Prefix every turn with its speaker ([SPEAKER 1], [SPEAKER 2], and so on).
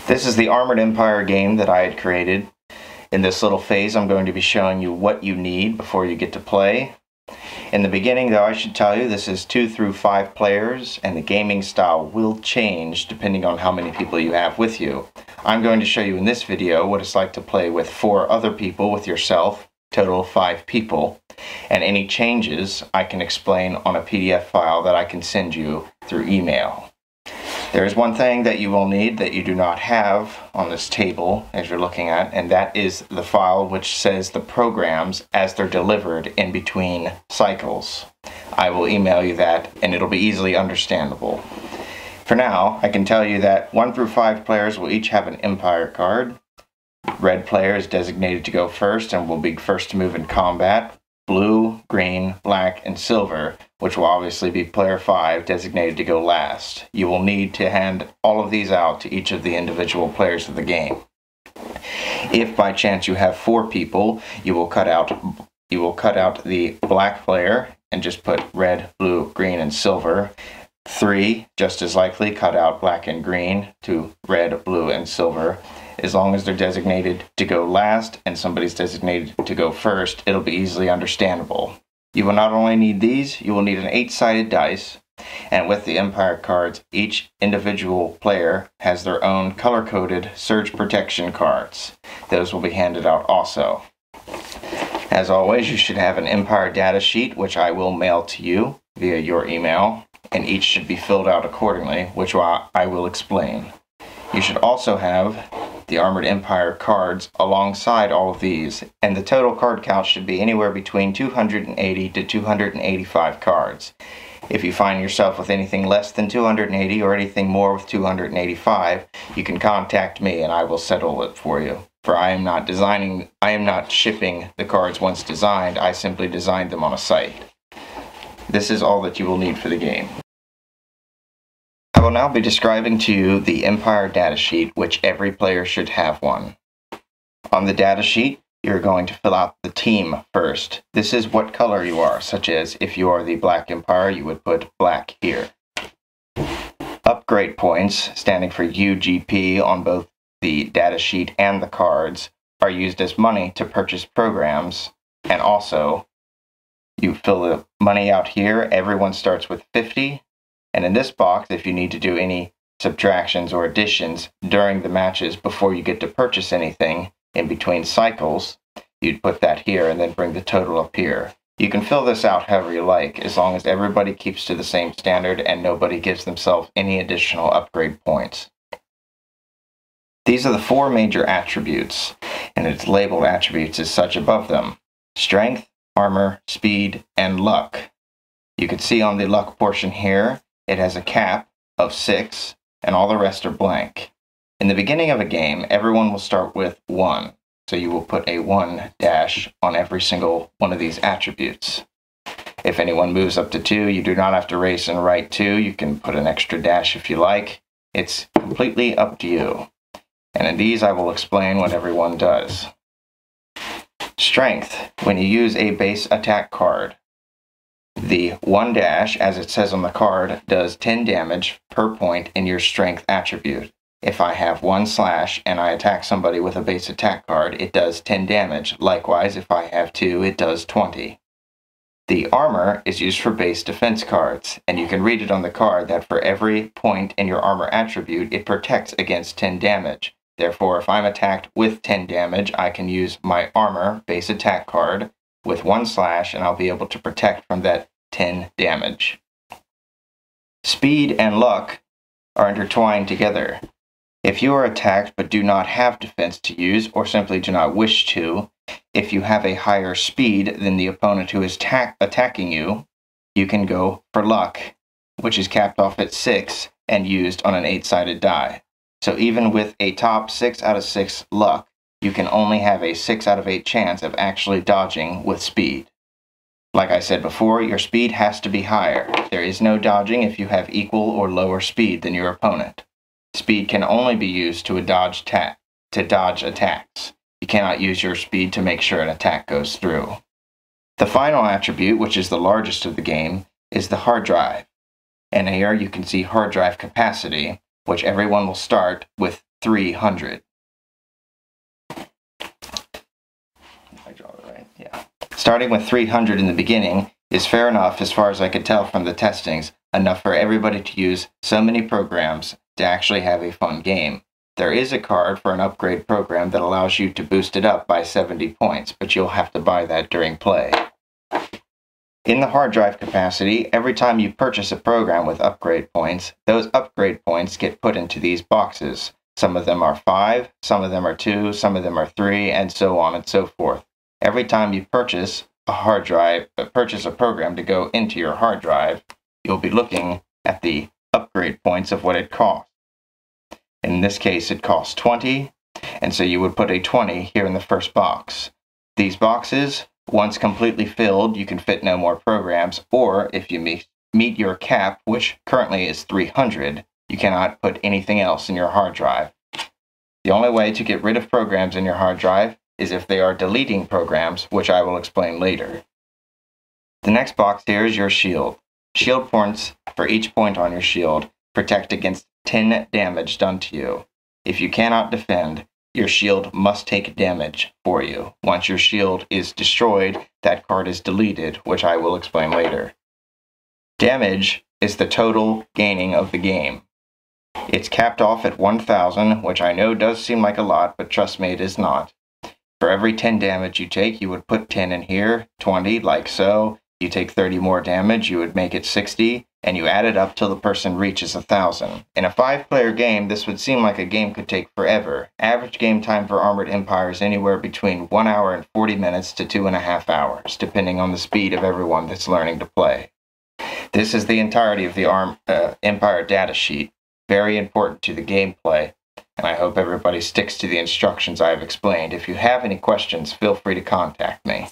[SPEAKER 1] This is the Armored Empire game that I had created. In this little phase, I'm going to be showing you what you need before you get to play. In the beginning, though, I should tell you this is 2 through 5 players, and the gaming style will change depending on how many people you have with you. I'm going to show you in this video what it's like to play with 4 other people with yourself, total of 5 people, and any changes I can explain on a PDF file that I can send you through email. There is one thing that you will need that you do not have on this table as you're looking at, and that is the file which says the programs as they're delivered in between cycles. I will email you that and it'll be easily understandable. For now, I can tell you that 1 through 5 players will each have an Empire card. Red player is designated to go first and will be first to move in combat. Blue, green, black, and silver, which will obviously be player 5, designated to go last. You will need to hand all of these out to each of the individual players of the game. If by chance you have 4 people, you will cut out the black player and just put red, blue, green, and silver. 3, just as likely, cut out black and green to red, blue, and silver. As long as they're designated to go last and somebody's designated to go first, it'll be easily understandable. You will not only need these, you will need an 8-sided dice, and with the Empire cards, each individual player has their own color-coded surge protection cards. Those will be handed out also. As always, you should have an Empire data sheet, which I will mail to you via your email, and each should be filled out accordingly, which I will explain. You should also have the Armored Empire cards alongside all of these, and the total card count should be anywhere between 280 to 285 cards. If you find yourself with anything less than 280 or anything more with 285, you can contact me and I will settle it for you. For I am not shipping the cards once designed, I simply designed them on a site. This is all that you will need for the game. I will now be describing to you the Empire data sheet, which every player should have one. On the data sheet, you're going to fill out the team first. This is what color you are, such as if you are the Black Empire, you would put black here. Upgrade points, standing for UGP on both the data sheet and the cards, are used as money to purchase programs, and also you fill the money out here. Everyone starts with 50. And in this box, if you need to do any subtractions or additions during the matches before you get to purchase anything in between cycles, you'd put that here and then bring the total up here. You can fill this out however you like, as long as everybody keeps to the same standard and nobody gives themselves any additional upgrade points. These are the 4 major attributes, and it's labeled attributes as such above them: strength, armor, speed, and luck. You can see on the luck portion here, it has a cap of 6, and all the rest are blank. In the beginning of a game, everyone will start with 1, so you will put a 1 dash on every single one of these attributes. If anyone moves up to 2, you do not have to race and write 2. You can put an extra dash if you like. It's completely up to you. And in these, I will explain what everyone does. Strength. When you use a base attack card, the 1 dash, as it says on the card, does 10 damage per point in your strength attribute. If I have 1 slash and I attack somebody with a base attack card, it does 10 damage. Likewise, if I have 2, it does 20. The armor is used for base defense cards, and you can read it on the card that for every point in your armor attribute, it protects against 10 damage. Therefore, if I'm attacked with 10 damage, I can use my armor base attack card with 1 slash, and I'll be able to protect from that 10 damage. Speed and luck are intertwined together. If you are attacked but do not have defense to use, or simply do not wish to, if you have a higher speed than the opponent who is attacking you, you can go for luck, which is capped off at 6 and used on an 8-sided die. So even with a top 6 out of 6 luck, you can only have a 6 out of 8 chance of actually dodging with speed. Like I said before, your speed has to be higher. There is no dodging if you have equal or lower speed than your opponent. Speed can only be used to dodge attacks. You cannot use your speed to make sure an attack goes through. The final attribute, which is the largest of the game, is the hard drive. And here you can see hard drive capacity, which everyone will start with 300. I draw it right, yeah. Starting with 300 in the beginning is fair enough as far as I could tell from the testings, enough for everybody to use so many programs to actually have a fun game. There is a card for an upgrade program that allows you to boost it up by 70 points, but you'll have to buy that during play. In the hard drive capacity, every time you purchase a program with upgrade points, those upgrade points get put into these boxes. Some of them are 5, some of them are 2, some of them are 3, and so on and so forth. Every time you purchase a program to go into your hard drive, you'll be looking at the upgrade points of what it costs. In this case, it costs 20, and so you would put a 20 here in the first box. These boxes, once completely filled, you can fit no more programs, or if you meet your cap, which currently is 300, you cannot put anything else in your hard drive. The only way to get rid of programs in your hard drive is if they are deleting programs, which I will explain later. The next box here is your shield. Shield points for each point on your shield protect against 10 damage done to you. If you cannot defend, your shield must take damage for you. Once your shield is destroyed, that card is deleted, which I will explain later. Damage is the total gaining of the game. It's capped off at 1,000, which I know does seem like a lot, but trust me, it is not. For every 10 damage you take, you would put 10 in here, 20, like so. You take 30 more damage, you would make it 60, and you add it up till the person reaches 1,000. In a 5-player game, this would seem like a game could take forever. Average game time for Armored Empire is anywhere between 1 hour and 40 minutes to 2.5 hours, depending on the speed of everyone that's learning to play. This is the entirety of the Empire data sheet, very important to the gameplay, and I hope everybody sticks to the instructions I have explained. If you have any questions, feel free to contact me.